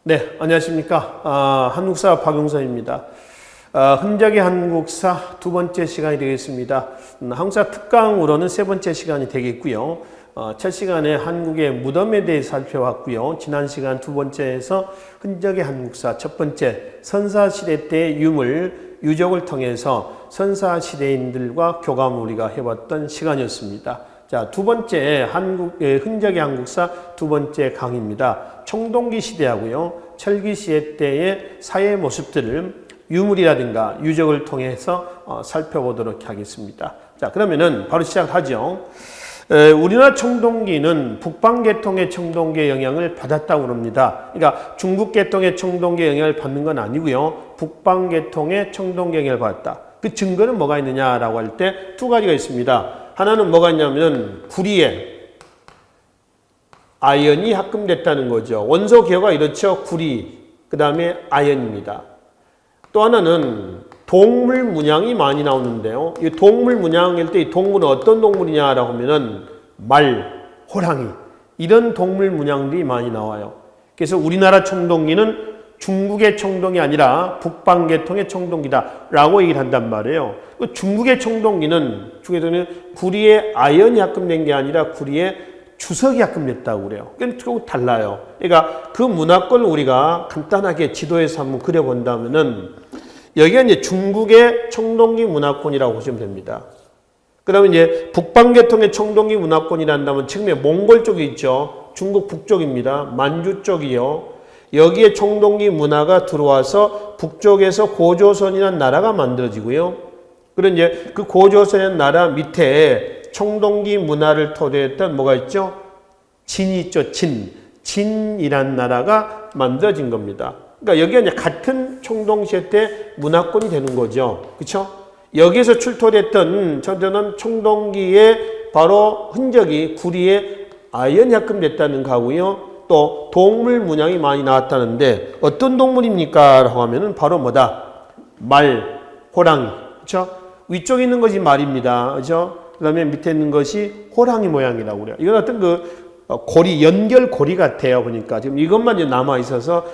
네, 안녕하십니까. 한국사 박용선입니다. 흔적의 한국사 두 번째 시간이 되겠습니다. 한국사 특강으로는 세 번째 시간이 되겠고요. 첫 시간에 한국의 무덤에 대해 살펴봤고요. 지난 시간 두 번째에서 흔적의 한국사 첫 번째 선사시대 때의 유물, 유적을 통해서 선사시대인들과 교감을 우리가 해봤던 시간이었습니다. 자, 두 번째 한국의 흔적의 한국사 두 번째 강의입니다. 청동기 시대하고요. 철기 시대 때의 사회 모습들을 유물이라든가 유적을 통해서 살펴보도록 하겠습니다. 자, 그러면은 바로 시작하죠. 우리나라 청동기는 북방 계통의 청동기의 영향을 받았다고 합니다. 그러니까 중국 계통의 청동기의 영향을 받는 건 아니고요. 북방 계통의 청동기 영향을 받았다. 그 증거는 뭐가 있느냐라고 할 때 두 가지가 있습니다. 하나는 뭐가 있냐면 구리에 아연이 합금됐다는 거죠. 원소 기호가 이렇죠. 구리, 그 다음에 아연입니다. 또 하나는 동물 문양이 많이 나오는데요. 이 동물 문양일 때 이 동물은 어떤 동물이냐라고 하면은 말, 호랑이 이런 동물 문양들이 많이 나와요. 그래서 우리나라 청동기는 중국의 청동이 아니라 북방 계통의 청동기다라고 얘기를 한단 말이에요. 중국의 청동기는 중에서는 구리에 아연이 합금된 게 아니라 구리에 주석이 합금됐다고 그래요. 그건 조금 달라요. 그러니까 그 문화권을 우리가 간단하게 지도에서 한번 그려본다면은 여기가 이제 중국의 청동기 문화권이라고 보시면 됩니다. 그다음에 이제 북방 계통의 청동기 문화권이란다면 지금의 몽골 쪽이 있죠. 중국 북쪽입니다. 만주 쪽이요. 여기에 청동기 문화가 들어와서 북쪽에서 고조선이라는 나라가 만들어지고요. 그런 이제 그 고조선이라는 나라 밑에 청동기 문화를 토대했던 뭐가 있죠? 진이 있죠. 진이라는 나라가 만들어진 겁니다. 그러니까 여기가 이제 같은 청동시대 때 문화권이 되는 거죠. 그렇죠? 여기에서 출토됐던 저는 청동기의 바로 흔적이 구리에 아연이 합금됐다는 거고요. 또 동물 문양이 많이 나왔다는데 어떤 동물입니까? 라고 하면은 바로 뭐다? 말, 호랑이. 그렇죠? 위쪽에 있는 것이 말입니다. 그렇죠? 그다음에 밑에 있는 것이 호랑이 모양이라고 그래요. 이건 어떤 고리, 연결 고리 같아요. 보니까 지금 이것만 남아 있어서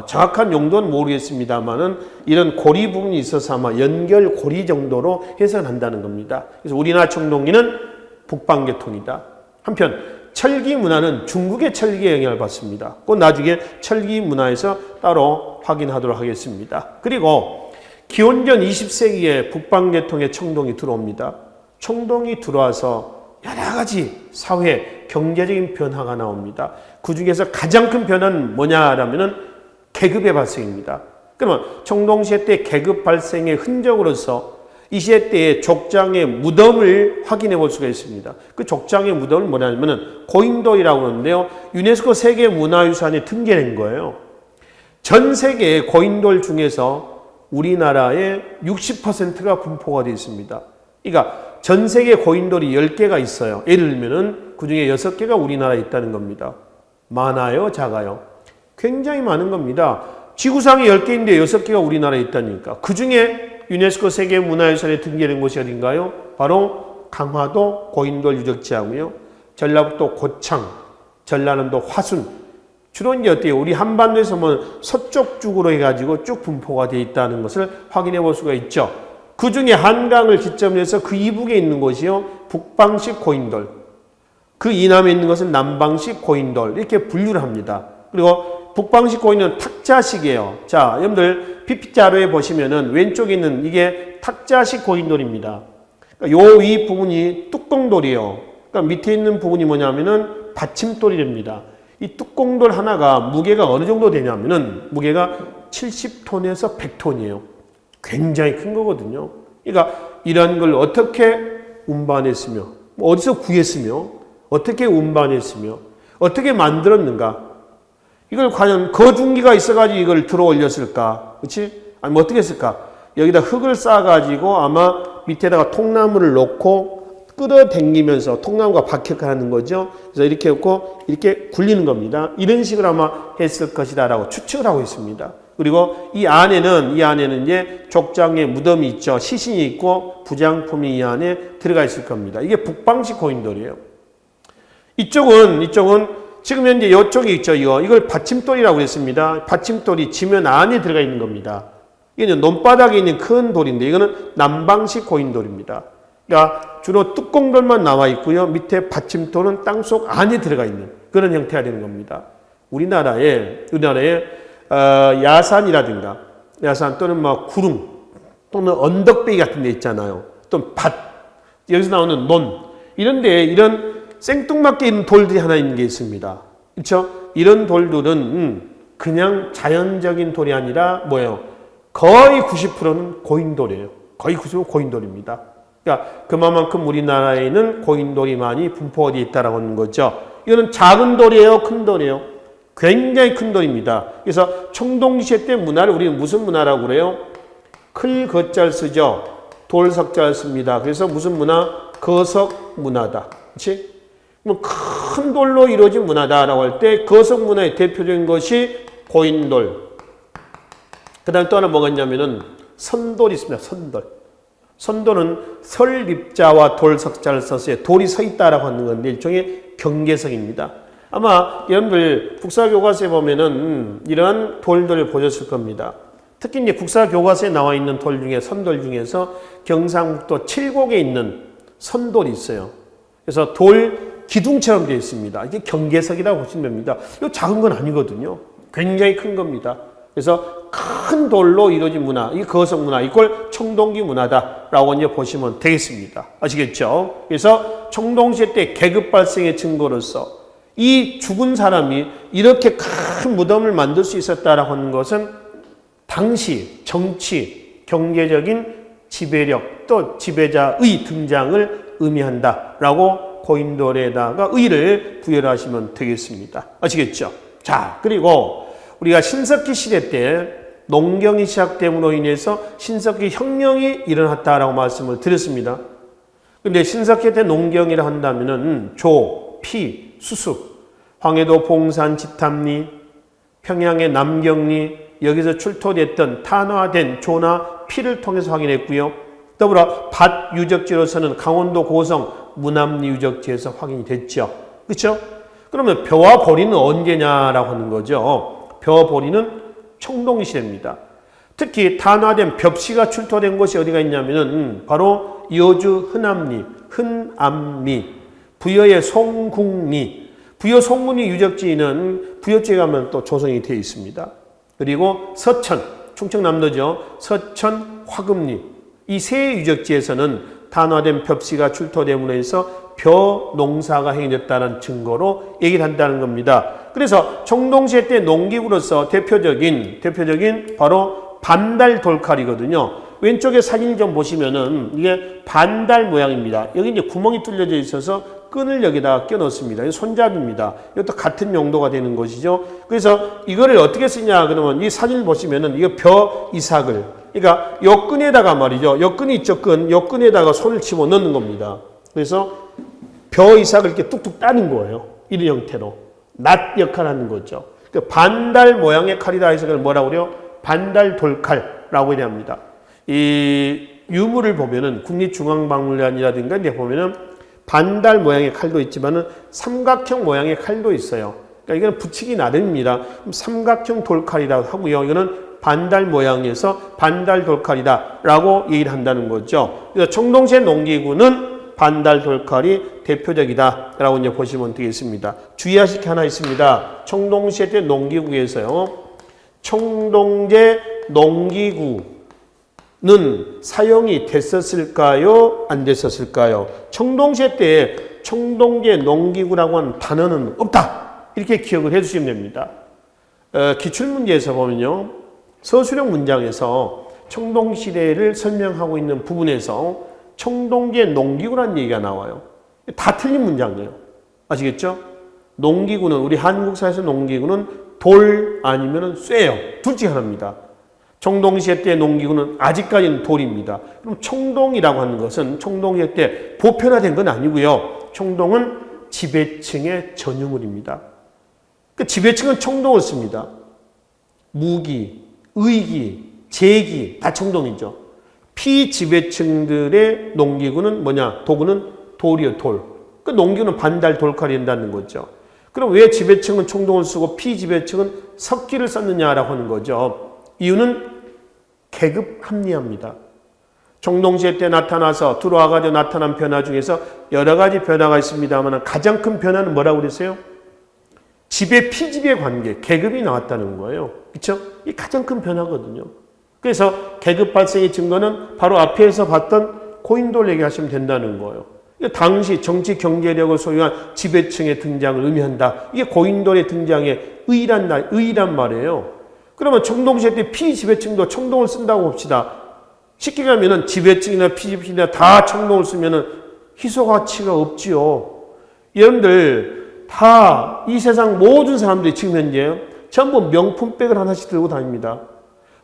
정확한 용도는 모르겠습니다만은 이런 고리 부분이 있어서 아마 연결 고리 정도로 해석한다는 겁니다. 그래서 우리나라 청동기는 북방 계통이다. 한편 철기 문화는 중국의 철기에 영향을 받습니다. 그 나중에 철기 문화에서 따로 확인하도록 하겠습니다. 그리고 기원전 20세기에 북방 계통의 청동이 들어옵니다. 청동이 들어와서 여러 가지 사회, 경제적인 변화가 나옵니다. 그 중에서 가장 큰 변화는 뭐냐라면은 계급의 발생입니다. 그러면 청동시대 때 계급 발생의 흔적으로서 이 시대 때의 족장의 무덤을 확인해 볼 수가 있습니다. 그 족장의 무덤은 뭐냐면은 고인돌이라고 하는데요. 유네스코 세계문화유산에 등재된 거예요. 전 세계의 고인돌 중에서 우리나라의 60%가 분포가 되어 있습니다. 그러니까 전 세계 고인돌이 10개가 있어요. 예를 들면은 그 중에 6개가 우리나라에 있다는 겁니다. 많아요? 작아요? 굉장히 많은 겁니다. 지구상에 10개인데 6개가 우리나라에 있다니까. 그 중에 유네스코 세계문화유산에 등재된 곳이 어딘가요? 바로 강화도 고인돌 유적지하고요. 전라북도 고창, 전라남도 화순. 주로 이제 어때요? 우리 한반도에서 서쪽 쪽으로 해가지고 쭉 분포가 되어 있다는 것을 확인해 볼 수가 있죠. 그 중에 한강을 기점으로 해서 그 이북에 있는 곳이요. 북방식 고인돌. 그 이남에 있는 것은 남방식 고인돌. 이렇게 분류를 합니다. 그리고 북방식 고인돌은 탁자식이에요. 자, 여러분들 PPT자료에 보시면은 왼쪽에 있는 이게 탁자식 고인돌입니다. 그러니까 요 위 부분이 뚜껑돌이에요. 그러니까 밑에 있는 부분이 뭐냐면은 받침돌이 됩니다. 이 뚜껑돌 하나가 무게가 어느 정도 되냐면은 무게가 70톤에서 100톤이에요. 굉장히 큰 거거든요. 그러니까 이런 걸 어떻게 운반했으며, 어디서 구했으며, 어떻게 운반했으며, 어떻게 만들었는가? 이걸 과연 거중기가 있어가지고 이걸 들어 올렸을까? 그렇지? 아니 뭐 어떻게 했을까? 여기다 흙을 쌓아가지고 아마 밑에다가 통나무를 놓고 끌어당기면서 통나무가 박혀가는 거죠. 그래서 이렇게 했고 이렇게 굴리는 겁니다. 이런 식으로 아마 했을 것이다라고 추측을 하고 있습니다. 그리고 이 안에는 이제 족장에 무덤이 있죠. 시신이 있고 부장품이 이 안에 들어가 있을 겁니다. 이게 북방식 고인돌이에요. 이쪽은 지금 현재 이쪽에 있죠. 이걸 받침돌이라고 그랬습니다. 받침돌이 지면 안에 들어가 있는 겁니다. 이거는 논바닥에 있는 큰 돌인데 이거는 남방식 고인돌입니다. 그러니까 주로 뚜껑돌만 나와 있고요. 밑에 받침돌은 땅속 안에 들어가 있는 그런 형태가 되는 겁니다. 우리나라에 야산이라든가 야산 또는 뭐 구름 또는 언덕배기 같은 데 있잖아요. 또 밭 여기서 나오는 논 이런 데 이런 생뚱맞게 있는 돌들이 하나 있는 게 있습니다. 그렇죠? 이런 돌들은 그냥 자연적인 돌이 아니라 뭐예요? 거의 90%는 고인돌이에요. 거의 90%는 고인돌입니다. 그러니까 그만큼 우리나라에는 고인돌이 많이 분포되어 있다라고 하는 거죠. 이거는 작은 돌이에요, 큰 돌이에요? 굉장히 큰 돌입니다. 그래서 청동시대 때 문화를 우리는 무슨 문화라고 그래요? 클 거자를 쓰죠. 돌석자를 씁니다. 그래서 무슨 문화? 거석 문화다. 그렇지? 큰 돌로 이루어진 문화다라고 할 때 거석 문화의 대표적인 것이 고인돌. 그 다음에 또 하나 뭐가 있냐면은 선돌이 있습니다. 선돌. 선돌은 설립자와 돌석자를 써서 돌이 서 있다라고 하는 건데 일종의 경계석입니다. 아마 여러분들 국사교과서에 보면은 이러한 돌들을 보셨을 겁니다. 특히 이제 국사교과서에 나와 있는 돌 중에 선돌 중에서 경상북도 칠곡에 있는 선돌이 있어요. 그래서 돌 기둥처럼 되어 있습니다. 이게 경계석이라고 보시면 됩니다. 이거 작은 건 아니거든요. 굉장히 큰 겁니다. 그래서 큰 돌로 이루어진 문화, 이 거석 문화, 이걸 청동기 문화다라고 이제 보시면 되겠습니다. 아시겠죠? 그래서 청동시대 때 계급 발생의 증거로서 이 죽은 사람이 이렇게 큰 무덤을 만들 수 있었다라고 하는 것은 당시 정치, 경제적인 지배력 또 지배자의 등장을 의미한다라고 고인돌에다가 의를 부여하시면 되겠습니다. 아시겠죠? 자, 그리고 우리가 신석기 시대 때 농경이 시작됨으로 인해서 신석기 혁명이 일어났다라고 말씀을 드렸습니다. 근데 신석기 때 농경이라 한다면은 조, 피, 수습, 황해도 봉산 지탐리, 평양의 남경리 여기서 출토됐던 탄화된 조나 피를 통해서 확인했고요. 더불어 밭 유적지로서는 강원도 고성 문암리 유적지에서 확인이 됐죠. 그렇죠? 그러면 벼와 보리는 언제냐라고 하는 거죠. 벼와 보리는 청동시대입니다. 특히 탄화된 벽시가 출토된 곳이 어디가 있냐면은 바로 여주 흔암리, 흔암리, 부여의 송궁리, 부여 송궁리 유적지는 부여지에 가면 또 조성이 되어 있습니다. 그리고 서천, 충청남도죠. 서천, 화금리 이 세 유적지에서는 탄화된 벽시가 출토됨으로 해서 벼 농사가 행해졌다는 증거로 얘기를 한다는 겁니다. 그래서 청동시대 때 농기구로서 대표적인 바로 반달 돌칼이거든요. 왼쪽에 사진 좀 보시면은 이게 반달 모양입니다. 여기 이제 구멍이 뚫려져 있어서 끈을 여기다가 껴 넣습니다. 이 손잡이입니다. 이것도 같은 용도가 되는 것이죠. 그래서 이거를 어떻게 쓰냐 그러면 이 사진을 보시면은 이거 벼 이삭을 그러니까 요 끈에다가 말이죠. 요 끈이 있죠. 요 끈에다가 손을 집어 넣는 겁니다. 그래서 벼 이삭을 이렇게 뚝뚝 따는 거예요. 이런 형태로. 낫 역할을 하는 거죠. 그 반달 모양의 칼이다 해서 그걸 뭐라고 그래요? 반달 돌칼라고 얘기합니다. 이 유물을 보면은 국립중앙박물관이라든가 이제 보면은 반달 모양의 칼도 있지만은 삼각형 모양의 칼도 있어요. 그러니까 이거는 붙이기 나름입니다. 삼각형 돌칼이라고 하고요. 이거는 반달 모양에서 반달 돌칼이다라고 얘기를 한다는 거죠. 그래서 청동시대 농기구는 반달 돌칼이 대표적이다라고 이제 보시면 되겠습니다. 주의하실 게 하나 있습니다. 청동시대 농기구에서요. 청동제 농기구는 사용이 됐었을까요? 안 됐었을까요? 청동시대 때 청동제 농기구라고 하는 단어는 없다. 이렇게 기억을 해주시면 됩니다. 기출문제에서 보면요. 서술형 문장에서 청동시대를 설명하고 있는 부분에서 청동제 농기구라는 얘기가 나와요. 다 틀린 문장이에요. 아시겠죠? 농기구는 우리 한국사에서 농기구는 돌 아니면 쇠예요. 둘 중에 하나입니다. 청동시대 때 농기구는 아직까지는 돌입니다. 그럼 청동이라고 하는 것은 청동시대 때 보편화된 건 아니고요. 청동은 지배층의 전유물입니다. 그 지배층은 청동을 씁니다. 무기, 의기, 제기 다 청동이죠. 피지배층들의 농기구는 뭐냐? 도구는 돌이요, 돌. 그 농기구는 반달 돌칼이 된다는 거죠. 그럼 왜 지배층은 총동을 쓰고 피지배층은 석기를 썼느냐라고 하는 거죠. 이유는 계급 합리화입니다. 총동시대 때 나타나서 들어와가지고 나타난 변화 중에서 여러 가지 변화가 있습니다만 가장 큰 변화는 뭐라고 그랬어요? 지배 피지배 관계, 계급이 나왔다는 거예요. 그렇죠? 이 가장 큰 변화거든요. 그래서 계급 발생의 증거는 바로 앞에서 봤던 고인돌 얘기하시면 된다는 거예요. 당시 정치 경제력을 소유한 지배층의 등장을 의미한다. 이게 고인돌의 등장의 의의란 말이에요. 그러면 총동시대 때 피지배층도 총동을 쓴다고 봅시다. 쉽게 가면은 지배층이나 피지배층이나 다 총동을 쓰면은 희소 가치가 없지요. 여러분들 다 이 세상 모든 사람들이 지금 현재 전부 명품백을 하나씩 들고 다닙니다.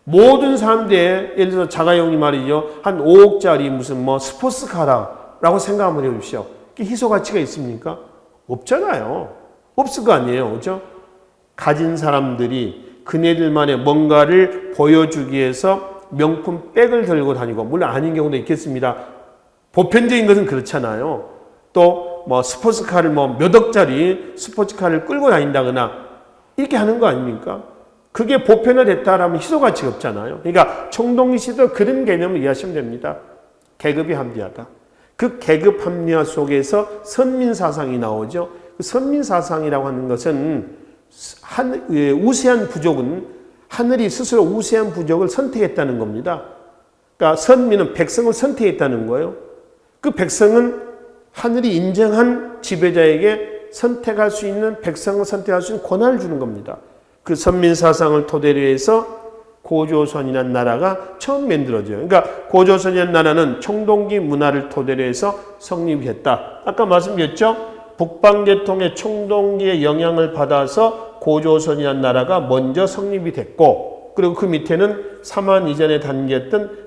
모든 사람들이 예를 들어서 자가용이 말이죠. 한 5억짜리 무슨 뭐 스포츠카라고 생각 한번 해보십시오. 이게 희소 가치가 있습니까? 없잖아요. 없을 거 아니에요. 그렇죠? 가진 사람들이 그네들만의 뭔가를 보여주기 위해서 명품 백을 들고 다니고, 물론 아닌 경우도 있겠습니다. 보편적인 것은 그렇잖아요. 또 뭐 스포츠카를 뭐 몇 억짜리 스포츠카를 끌고 다닌다거나 이렇게 하는 거 아닙니까? 그게 보편화됐다라면 희소 가치가 없잖아요. 그러니까 총동기 시도 그런 개념을 이해하시면 됩니다. 계급이 합리화다. 그 계급 합리화 속에서 선민사상이 나오죠. 그 선민사상이라고 하는 것은 우세한 부족은 하늘이 스스로 우세한 부족을 선택했다는 겁니다. 그러니까 선민은 백성을 선택했다는 거예요. 그 백성은 하늘이 인정한 지배자에게 선택할 수 있는, 백성을 선택할 수 있는 권한을 주는 겁니다. 그 선민사상을 토대로 해서 고조선이라는 나라가 처음 만들어져요. 그러니까 고조선이라는 나라는 총동기 문화를 토대로 해서 성립이 됐다. 아까 말씀드렸죠? 북방계통의 총동기의 영향을 받아서 고조선이라는 나라가 먼저 성립이 됐고, 그리고 그 밑에는 사만 이전에 단계했던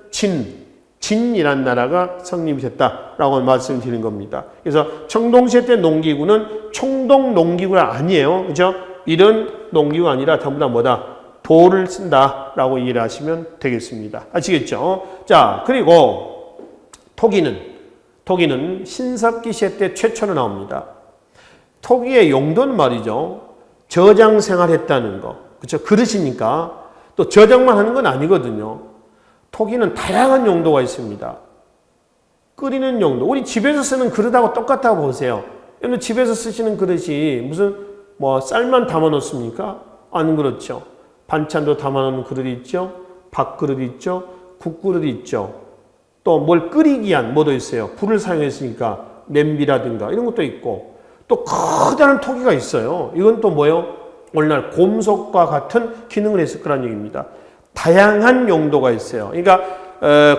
진이라는 나라가 성립이 됐다라고 말씀을 드리는 겁니다. 그래서 청동시대 때 농기구는 총동 농기구가 아니에요. 그죠? 이런 농기구가 아니라 전부 다 뭐다? 돌을 쓴다라고 이해를 하시면 되겠습니다. 아시겠죠? 자, 그리고 토기는 신석기 시대 때 최초로 나옵니다. 토기의 용도는 말이죠. 저장 생활했다는 거. 그렇죠? 그릇이니까. 또 저장만 하는 건 아니거든요. 토기는 다양한 용도가 있습니다. 끓이는 용도. 우리 집에서 쓰는 그릇하고 똑같다고 보세요. 여러분 집에서 쓰시는 그릇이 무슨 뭐 쌀만 담아 놓습니까? 안 그렇죠. 반찬도 담아 놓는 그릇이 있죠. 밥그릇이 있죠. 국그릇이 있죠. 또 뭘 끓이기 위한 뭐도 있어요. 불을 사용했으니까 냄비라든가 이런 것도 있고, 또 커다란 토기가 있어요. 이건 또 뭐예요? 오늘날 곰속과 같은 기능을 했을 거란 얘기입니다. 다양한 용도가 있어요. 그러니까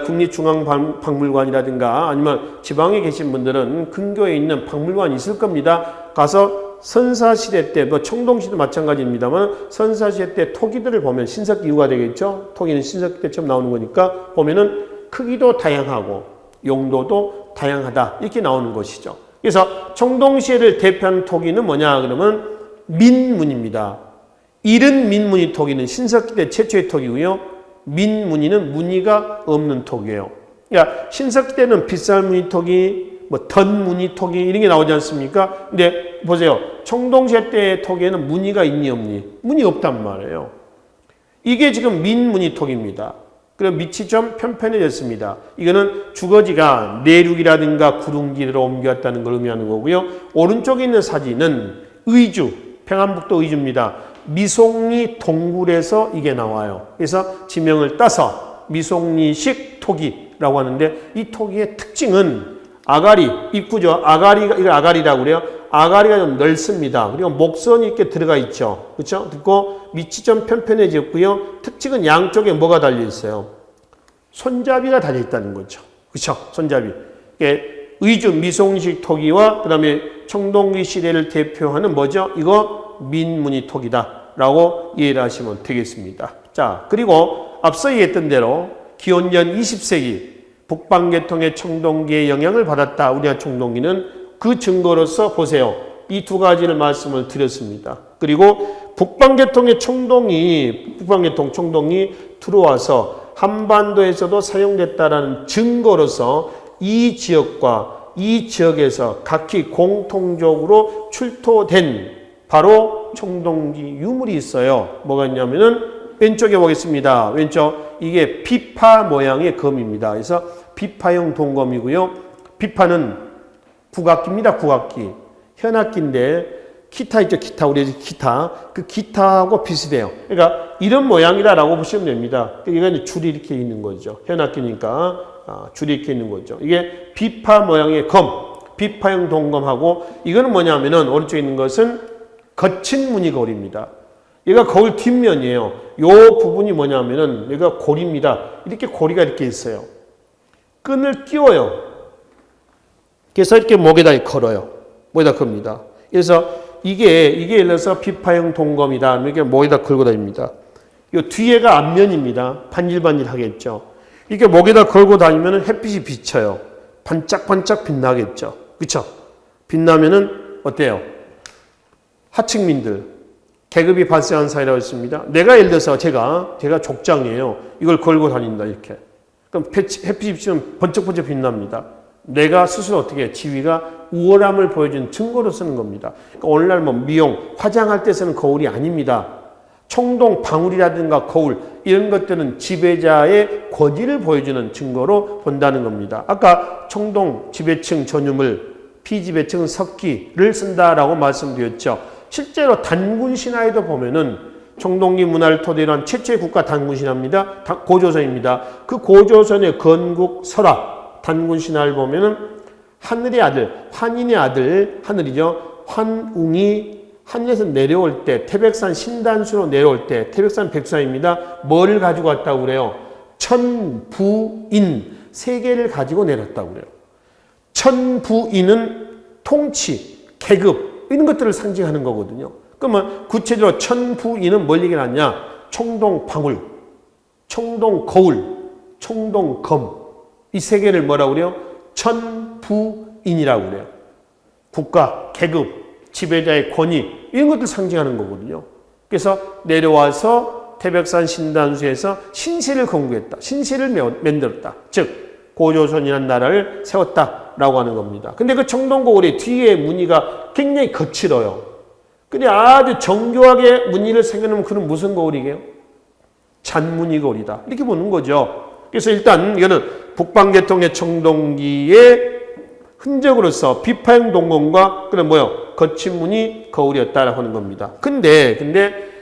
국립중앙박물관이라든가 아니면 지방에 계신 분들은 근교에 있는 박물관이 있을 겁니다. 가서 선사시대 때, 뭐 청동시도 마찬가지입니다만 선사시대 때 토기들을 보면 신석기 이후가 되겠죠. 토기는 신석기 때 처음 나오는 거니까 보면은 크기도 다양하고 용도도 다양하다 이렇게 나오는 것이죠. 그래서 청동시대를 대표하는 토기는 뭐냐 그러면 민문입니다. 이른 민무늬 토기는 신석기 때 최초의 토기고요. 민무늬는 무늬가 없는 토기예요. 그러니까 신석기 때는 빗살무늬 토기, 뭐 덧무늬 토기 이런 게 나오지 않습니까? 근데 보세요. 청동시대 때의 토기에는 무늬가 있니 없니? 무늬 없단 말이에요. 이게 지금 민무늬 토기입니다. 그리고 밑이 좀 편편해졌습니다. 이거는 주거지가 내륙이라든가 구릉지로 옮겼다는 걸 의미하는 거고요. 오른쪽에 있는 사진은 의주, 평안북도 의주입니다. 미송리 동굴에서 이게 나와요. 그래서 지명을 따서 미송리식 토기라고 하는데, 이 토기의 특징은 아가리, 입구죠. 이걸 아가리라고 그래요. 아가리가 좀 넓습니다. 그리고 목선이 이렇게 들어가 있죠. 그렇죠? 그리고 밑이 좀 편편해졌고요. 특징은 양쪽에 뭐가 달려 있어요? 손잡이가 달려 있다는 거죠. 그렇죠? 손잡이. 의주 미송리식 토기와 그다음에 청동기 시대를 대표하는 뭐죠? 이거 민무늬 토기다라고 이해를 하시면 되겠습니다. 자, 그리고 앞서 얘기했던 대로 기원전 20세기 북방계통의 청동기의 영향을 받았다. 우리나라 청동기는 그 증거로서 보세요. 이 두 가지를 말씀을 드렸습니다. 그리고 북방계통의 북방계통 청동이 들어와서 한반도에서도 사용됐다라는 증거로서 이 지역과 이 지역에서 각기 공통적으로 출토된 바로 청동기 유물이 있어요. 뭐가 있냐면은 왼쪽에 보겠습니다. 왼쪽 이게 비파 모양의 검입니다. 그래서 비파형 동검이고요. 비파는 국악기입니다. 국악기. 현악기인데 기타 있죠. 기타. 우리 기타. 그 기타하고 비슷해요. 그러니까 이런 모양이다라고 보시면 됩니다. 이게 줄이 이렇게 있는 거죠. 현악기니까 줄이 이렇게 있는 거죠. 이게 비파 모양의 검. 비파형 동검하고 이거는 뭐냐면은 오른쪽에 있는 것은 거친 무늬 거울입니다. 얘가 거울 뒷면이에요. 요 부분이 뭐냐면은 얘가 고리입니다. 이렇게 고리가 이렇게 있어요. 끈을 끼워요. 그래서 이렇게 목에다 걸어요. 목에다 겁니다. 그래서 이게 예를 들어서 비파형 동검이다. 이렇게 목에다 걸고 다닙니다. 요 뒤에가 앞면입니다. 반질반질하겠죠. 이렇게 목에다 걸고 다니면 햇빛이 비쳐요. 반짝반짝 빛나겠죠. 그렇죠? 빛나면은 어때요? 하층민들 계급이 발생한 사이라고 했습니다. 내가 예를 들어서 제가 족장이에요. 이걸 걸고 다닌다 이렇게. 그럼 햇빛이 비치면 번쩍번쩍 빛납니다. 내가 스스로 어떻게 지위가 우월함을 보여준 증거로 쓰는 겁니다. 그러니까 오늘날 뭐 미용, 화장할 때 쓰는 거울이 아닙니다. 청동, 방울이라든가 거울 이런 것들은 지배자의 권위를 보여주는 증거로 본다는 겁니다. 아까 청동 지배층 전유물, 피지배층 석기를 쓴다라고 말씀드렸죠. 실제로 단군 신화에도 보면은 청동기 문화를 토대로 한 최초의 국가 단군 신화입니다. 고조선입니다. 그 고조선의 건국 설화 단군 신화를 보면은 하늘의 아들, 환인의 아들, 하늘이죠. 환웅이 하늘에서 내려올 때, 태백산 신단수로 내려올 때, 태백산 백사입니다. 뭐를 가지고 왔다고 그래요? 천부인, 세 개를 가지고 내렸다고 그래요. 천부인은 통치, 계급, 이런 것들을 상징하는 거거든요. 그러면 구체적으로 천부인은 뭘 얘기하냐? 청동방울, 청동거울, 청동검. 이 세 개를 뭐라고 그래요? 천부인이라고 그래요. 국가, 계급, 지배자의 권위 이런 것들 상징하는 거거든요. 그래서 내려와서 태백산 신단수에서 신시를 건국했다. 신시를 만들었다. 즉 고조선이라는 나라를 세웠다라고 하는 겁니다. 근데 그 청동거울의 뒤에 무늬가 굉장히 거칠어요. 근데 아주 정교하게 무늬를 새겨놓으면 그건 무슨 거울이게요? 잔무늬 거울이다. 이렇게 보는 거죠. 그래서 일단 이거는 북방계통의 청동기의 흔적으로서 비파형 동검과 그런 뭐요? 거친 무늬 거울이었다라고 하는 겁니다. 근데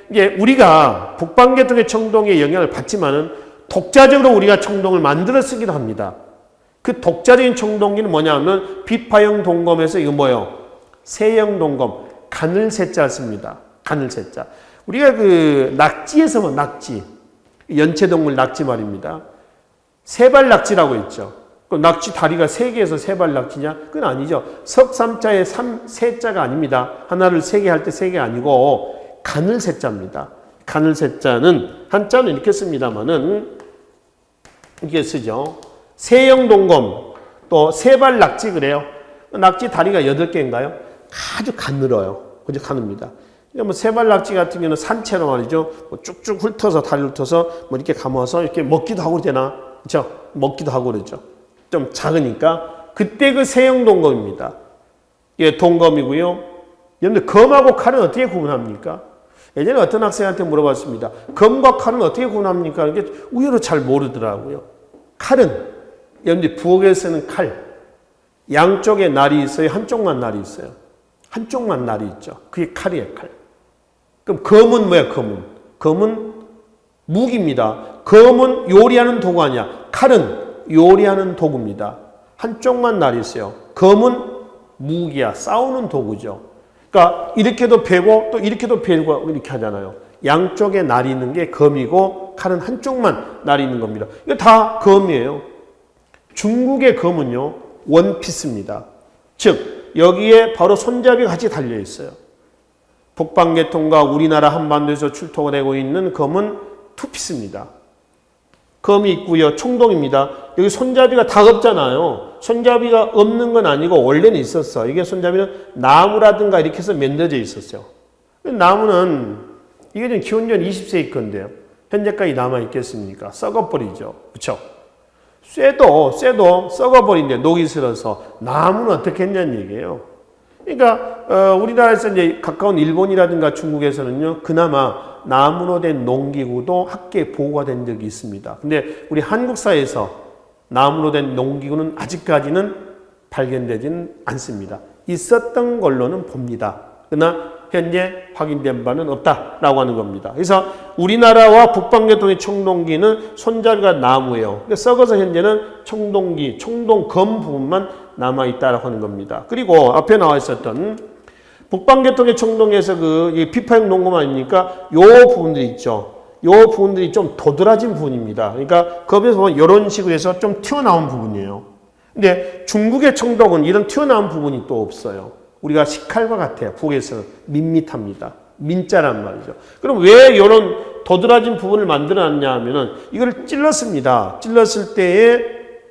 이게 우리가 북방계통의 청동의 영향을 받지만은 독자적으로 우리가 청동을 만들어 쓰기도 합니다. 그 독자적인 청동기는 뭐냐면 비파형 동검에서 이거 뭐요? 세형 동검, 가늘 세자 씁니다. 가늘 세자. 우리가 그 낙지에서 뭐 낙지, 연체동물 낙지 말입니다. 세발 낙지라고 있죠. 그 낙지 다리가 3개에서 3발 낙지냐? 그건 아니죠. 석삼자의 세자가 아닙니다. 하나를 3개 할 때 3개 아니고 가늘 세자입니다. 가늘 세자는 한자는 이렇게 씁니다만은 이렇게 쓰죠. 세형 동검 또 3발 낙지 그래요. 낙지 다리가 8개인가요? 아주 가늘어요. 그죠? 가늡니다. 뭐 3발 낙지 같은 경우는 산채로 말이죠. 뭐 쭉쭉 훑어서 다리를 훑어서 뭐 이렇게 감아서 이렇게 먹기도 하고 되나? 그렇죠? 먹기도 하고 그러죠. 좀 작으니까 그때 그 세형 동검입니다. 예, 동검이고요. 여러분들 검하고 칼은 어떻게 구분합니까? 예전에 어떤 학생한테 물어봤습니다. 검과 칼은 어떻게 구분합니까? 이게 의외로 잘 모르더라고요. 칼은 여러분들 부엌에 쓰는 칼 양쪽에 날이 있어요. 한쪽만 날이 있어요. 한쪽만 날이 있죠. 그게 칼이에요. 칼. 그럼 검은 뭐야? 검은 무기입니다. 검은 요리하는 도구 아니야. 칼은 요리하는 도구입니다. 한쪽만 날이 있어요. 검은 무기야. 싸우는 도구죠. 그러니까 이렇게도 베고 또 이렇게도 베고 이렇게 하잖아요. 양쪽에 날이 있는 게 검이고 칼은 한쪽만 날이 있는 겁니다. 이거 다 검이에요. 중국의 검은요. 원피스입니다. 즉 여기에 바로 손잡이가 같이 달려 있어요. 북방계통과 우리나라 한반도에서 출토가 되고 있는 검은 투피스입니다. 검이 있고요. 청동입니다. 여기 손잡이가 다 없잖아요. 손잡이가 없는 건 아니고 원래는 있었어. 이게 손잡이는 나무라든가 이렇게 해서 만들어져 있었어요. 나무는 이게 지금 기원전 20세기 건데요. 현재까지 남아 있겠습니까? 썩어버리죠. 그렇죠? 쇠도 썩어버린데 녹이 슬어서 나무는 어떻게 했냐는 얘기예요. 그러니까 우리나라에서 이제 가까운 일본이라든가 중국에서는요, 그나마 나무로 된 농기구도 학계에 보고가 된 적이 있습니다. 근데 우리 한국 사회에서 나무로 된 농기구는 아직까지는 발견되지는 않습니다. 있었던 걸로는 봅니다. 그러나 현재 확인된 바는 없다라고 하는 겁니다. 그래서 우리나라와 북방계통의 청동기는 손잡이가 나무예요. 썩어서 현재는 청동기, 청동검 부분만 남아있다라고 하는 겁니다. 그리고 앞에 나와 있었던 북방계통의 청동기에서 그 비파형 농검 아닙니까? 요 부분들이 있죠. 요 부분들이 좀 도드라진 부분입니다. 그러니까 거기서 보면 이런 식으로 해서 좀 튀어나온 부분이에요. 근데 중국의 청동은 이런 튀어나온 부분이 또 없어요. 우리가 식칼과 같아요. 북에서 밋밋합니다. 민자란 말이죠. 그럼 왜 이런 도드라진 부분을 만들어놨냐 하면은 이걸 찔렀습니다. 찔렀을 때에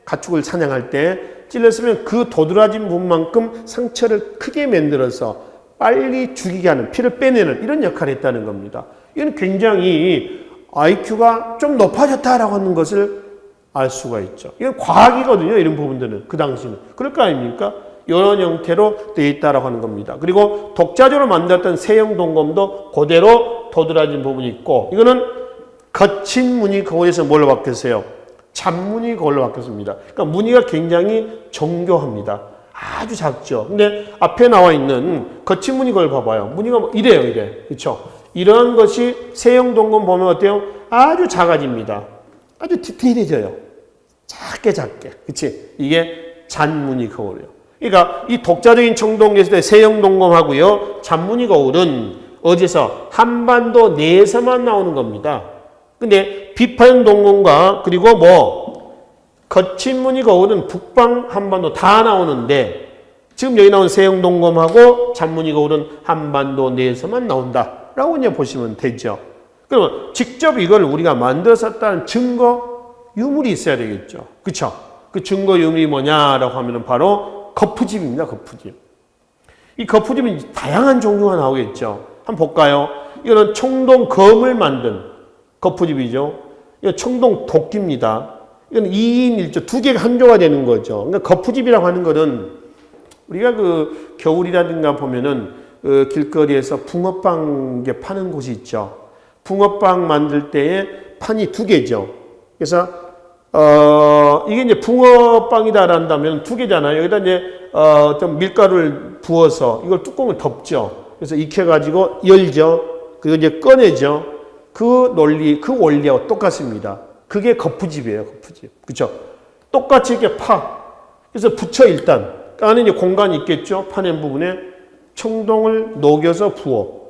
가축을 사냥할 때 찔렀으면 그 도드라진 부분만큼 상처를 크게 만들어서 빨리 죽이게 하는, 피를 빼내는 이런 역할을 했다는 겁니다. 이건 굉장히 IQ가 좀 높아졌다라고 하는 것을 알 수가 있죠. 이건 과학이거든요. 이런 부분들은. 그 당시는. 그럴 거 아닙니까? 이런 형태로 되어 있다라고 하는 겁니다. 그리고 독자적으로 만들었던 세형 동검도 그대로 도드라진 부분이 있고, 이거는 거친 무늬 거울에서 뭘로 바뀌었어요? 잔무늬 거울로 바뀌었습니다. 그러니까 무늬가 굉장히 정교합니다. 아주 작죠. 근데 앞에 나와 있는 거친 무늬 거울 봐봐요. 무늬가 뭐 이래요, 이래. 그렇죠? 이러한 것이 세형 동검 보면 어때요? 아주 작아집니다. 아주 디테일해져요. 작게. 그치? 이게 잔무늬 거울이에요. 그러니까 이 독자적인 청동기에서 세형 동검하고요, 잔무늬 거울은 어디서? 한반도 내에서만 나오는 겁니다. 근데 비파형 동검과 그리고 거친 무늬 거울은 북방 한반도 다 나오는데, 지금 여기 나온 세형 동검하고 잔무늬 거울은 한반도 내에서만 나온다라고 이제 보시면 되죠. 그러면 직접 이걸 우리가 만들었다는 증거 유물이 있어야 되겠죠. 그렇죠? 그 증거 유물이 뭐냐라고 하면은 바로 거푸집입니다. 거푸집. 이 거푸집은 다양한 종류가 나오겠죠. 한번 볼까요? 이거는 청동검을 만든 거푸집이죠. 이거 청동 도끼입니다. 이건 2인 1조, 두 개가 한 조가 되는 거죠. 그러니까 거푸집이라고 하는 거는 우리가 그 겨울이라든가 보면은 그 길거리에서 붕어빵 파는 곳이 있죠. 붕어빵 만들 때에 판이 두 개죠. 그래서 이게 이제 붕어빵이다란다면 두 개잖아요. 여기다 이제 좀 밀가루를 부어서 이걸 뚜껑을 덮죠. 그래서 익혀가지고 열죠. 그리고 이제 꺼내죠. 그 논리, 그 원리하고 똑같습니다. 그게 거푸집이에요, 거푸집. 그렇죠? 똑같이 이렇게 그래서 붙여 일단. 안에 이제 공간이 있겠죠. 파낸 부분에 청동을 녹여서 부어.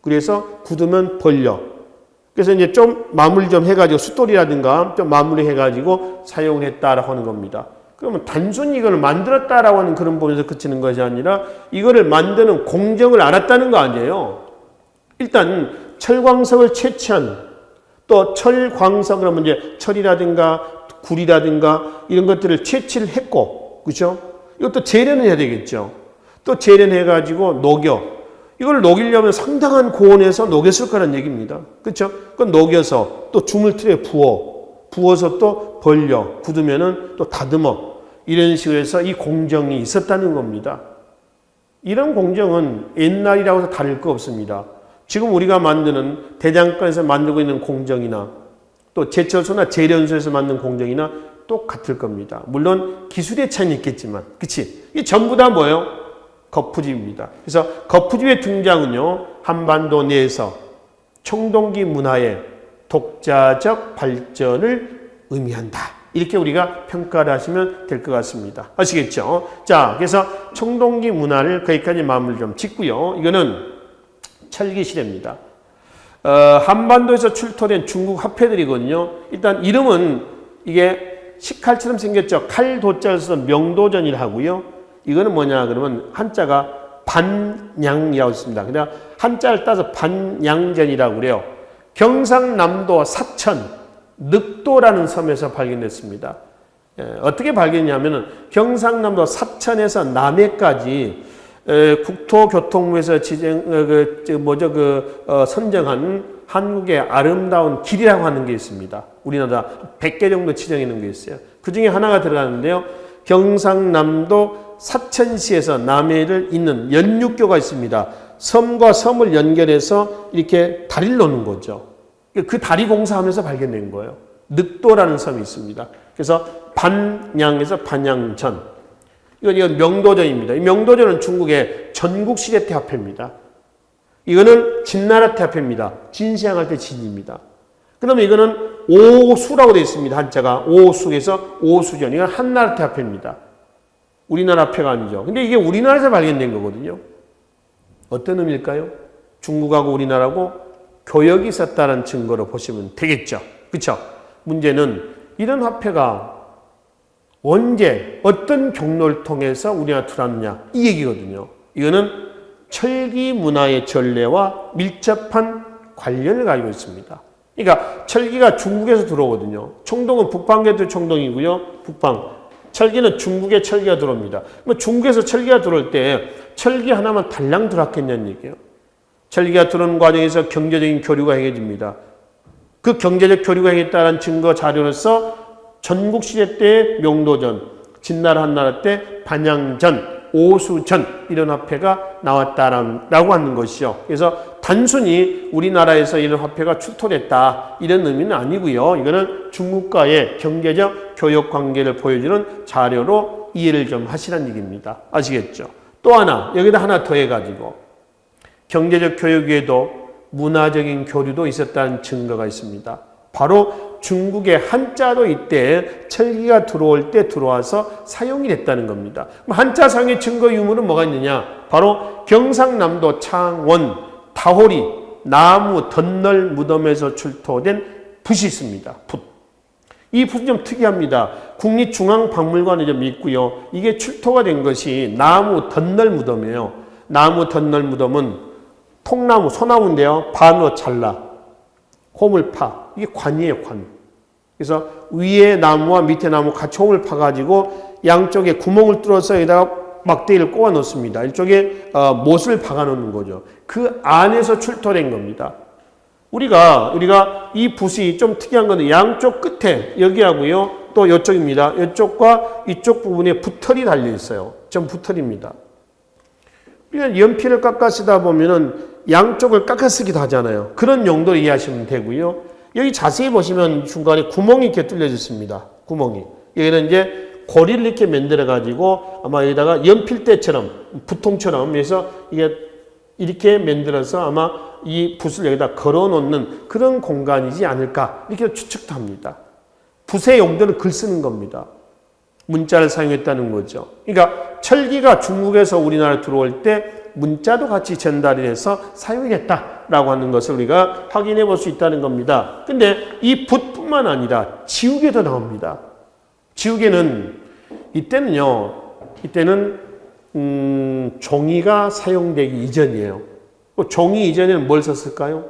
그래서 굳으면 벌려. 그래서 이제 좀 마무리 좀 해가지고 숫돌이라든가 좀 마무리 해가지고 사용을 했다라고 하는 겁니다. 그러면 단순히 이걸 만들었다라고 하는 그런 부분에서 그치는 것이 아니라 이거를 만드는 공정을 알았다는 거 아니에요. 일단 철광석을 채취한, 또 철광석 그러면 이제 철이라든가 굴이라든가 이런 것들을 채취를 했고, 그렇죠? 이것도 재련을 해야 되겠죠. 또 재련해가지고 녹여. 이걸 녹이려면 상당한 고온에서 녹였을 거란 얘기입니다. 그렇죠? 그건 녹여서 또 주물틀에 부어서 또 벌려, 굳으면은 또 다듬어. 이런 식으로 해서 이 공정이 있었다는 겁니다. 이런 공정은 옛날이라고 해서 다를 거 없습니다. 지금 우리가 만드는 대장간에서 만들고 있는 공정이나 또 제철소나 재련소에서 만든 공정이나 똑같을 겁니다. 물론 기술의 차이는 있겠지만, 그치? 이 전부 다 뭐예요? 거푸집입니다. 그래서 거푸집의 등장은요, 한반도 내에서 청동기 문화의 독자적 발전을 의미한다. 이렇게 우리가 평가를 하시면 될 것 같습니다. 아시겠죠? 자, 그래서 청동기 문화를 거기까지 마무리 좀 짓고요. 이거는 철기시대입니다. 한반도에서 출토된 중국 화폐들이거든요. 일단 이름은 이게 식칼처럼 생겼죠. 칼도자를 써서 명도전이라 하고요. 이거는 뭐냐 그러면 한자가 반양이라고 있습니다. 그냥 한자를 따서 반양전이라고 그래요. 경상남도 사천 늑도라는 섬에서 발견됐습니다. 어떻게 발견했냐면은 경상남도 사천에서 남해까지 국토교통부에서 선정한 한국의 아름다운 길이라고 하는 게 있습니다. 우리나라 100개 정도 지정해 놓은 게 있어요. 그 중에 하나가 들어가는데요. 경상남도 사천시에서 남해를 잇는 연육교가 있습니다. 섬과 섬을 연결해서 이렇게 다리를 놓는 거죠. 그 다리 공사하면서 발견된 거예요. 늑도라는 섬이 있습니다. 그래서 반양에서 반양전. 이건 명도전입니다. 이 명도전은 중국의 전국시대 화폐입니다. 이거는 진나라 때 화폐입니다. 진시황할 때 진입니다. 그러면 이거는 오수라고 되어 있습니다. 한자가 오수에서 오수전. 이건 한나라 때 화폐입니다. 우리나라 화폐가 아니죠. 근데 이게 우리나라에서 발견된 거거든요. 어떤 의미일까요? 중국하고 우리나라하고 교역이 있었다는 증거로 보시면 되겠죠. 그렇죠? 문제는 이런 화폐가 언제 어떤 경로를 통해서 우리나라 들어왔느냐 이 얘기거든요. 이거는 철기 문화의 전례와 밀접한 관련을 가지고 있습니다. 그러니까 철기가 중국에서 들어오거든요. 청동은 북방계도 청동이고요. 북방. 철기는 중국에 철기가 들어옵니다. 중국에서 철기가 들어올 때 철기 하나만 달랑 들어왔겠냐는 얘기예요. 철기가 들어오는 과정에서 경제적인 교류가 행해집니다. 그 경제적 교류가 행했다는 증거 자료로서 전국시대 때 명도전, 진나라 한나라 때 반양전, 오수전 이런 화폐가 나왔다라고 하는 것이죠. 그래서 단순히 우리나라에서 이런 화폐가 출토됐다 이런 의미는 아니고요. 이거는 중국과의 경제적 교역 관계를 보여주는 자료로 이해를 좀 하시라는 얘기입니다. 아시겠죠? 또 하나 여기다 하나 더해가지고 경제적 교육 외에도 문화적인 교류도 있었다는 증거가 있습니다. 바로 중국의 한자로 이때 철기가 들어올 때 들어와서 사용이 됐다는 겁니다. 한자 사용의 증거 유물은 뭐가 있느냐? 바로 경상남도 창원 다호리 나무 덧널 무덤에서 출토된 붓이 있습니다. 붓. 이 붓이 좀 특이합니다. 국립중앙박물관에 좀 있고요. 이게 출토가 된 것이 나무 덧널 무덤이에요. 나무 덧널 무덤은 통나무, 소나무인데요. 반으로 잘라 홈을 파. 이게 관이에요, 관. 그래서 위에 나무와 밑에 나무 같이 홈을 파가지고 양쪽에 구멍을 뚫어서 여기다가 막대기를 꽂아 놓습니다. 이쪽에 못을 박아 놓는 거죠. 그 안에서 출토된 겁니다. 우리가 이 붓이 좀 특이한 건데 양쪽 끝에 여기하고요. 또 이쪽입니다. 이쪽과 이쪽 부분에 붓털이 달려 있어요. 전 붓털입니다. 우리가 연필을 깎아 쓰다 보면은 양쪽을 깎아 쓰기도 하잖아요. 그런 용도로 이해하시면 되고요. 여기 자세히 보시면 중간에 구멍이 이렇게 뚫려져 있습니다. 구멍이. 여기는 이제 고리를 이렇게 만들어 가지고 아마 여기다가 연필대처럼 붓통처럼 해서 이게 이렇게 만들어서 아마 이 붓을 여기다 걸어 놓는 그런 공간이지 않을까 이렇게 추측도 합니다. 붓의 용도는 글 쓰는 겁니다. 문자를 사용했다는 거죠. 그러니까 철기가 중국에서 우리나라에 들어올 때 문자도 같이 전달이 돼서 사용이 됐다라고 하는 것을 우리가 확인해 볼 수 있다는 겁니다. 근데 이 붓뿐만 아니라 지우개도 나옵니다. 지우개는 이때는 종이가 사용되기 이전이에요. 종이 이전에는 뭘 썼을까요?